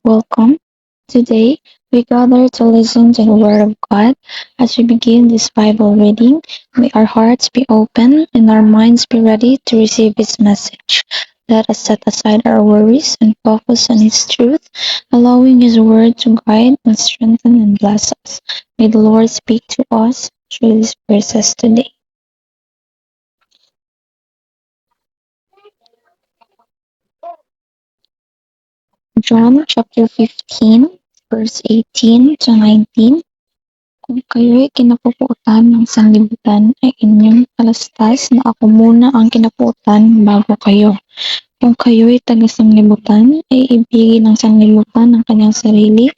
Welcome. Today, we gather to listen to the Word of God. As we begin this Bible reading, may our hearts be open and our minds be ready to receive His message. Let us set aside our worries and focus on His truth, allowing His Word to guide and strengthen and bless us. May the Lord speak to us through these verses today. John chapter 15, verse 18 to 19. Kung kayo'y kinapupuotan ng sanlibutan, ay inyong talastas na ako muna ang kinapuotan bago kayo. Kung kayo'y taga-sanglibutan, ay ibigin ng sanglibutan ang kanyang sarili,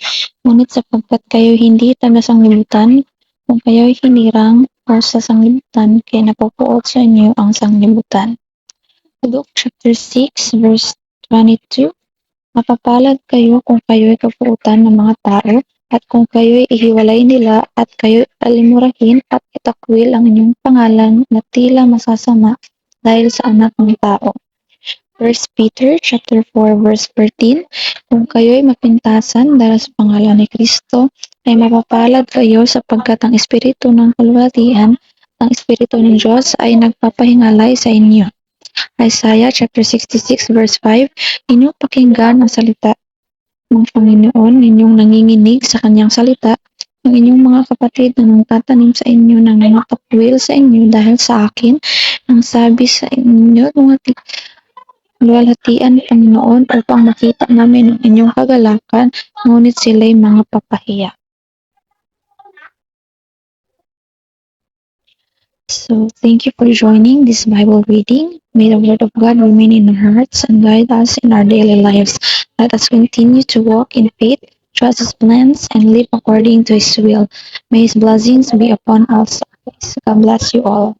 ngunit sapagkat kayo hindi taga-sanglibutan, kung kayo'y hinirang o sa sanglibutan, kaya napupuot sa inyo ang sanglibutan. Luke chapter 6, verse 22. Mapapalad kayo kung kayo'y kapuutan ng mga tao, at kung kayo'y ihiwalay nila at kayo'y alimurahin at itakwil ang inyong pangalan na tila masasama dahil sa anak ng tao. 1 Peter chapter 4 verse 14. Kung kayo'y mapintasan dahil sa pangalan ni Kristo, ay mapapalad kayo sapagkat ang espiritu ng kalwalhatian, ang espiritu ng Diyos ay nagpapahingalay sa inyo. Isaiah chapter 66 verse 5. Inyong pakinggan ang salita ng Panginoon, inyong nanginginig sa kanyang salita, ang inyong mga kapatid na nagtatanim sa inyo ng mga takwil sa inyo dahil sa akin, ang sabi sa inyo, luwalhatian ni Panginoon upang makita namin ang inyong kagalakan, ngunit sila'y mga papahiya. So, thank you for joining this Bible reading. May the Word of God remain in our hearts and guide us in our daily lives. Let us continue to walk in faith, trust His plans, and live according to His will. May His blessings be upon us. God bless you all.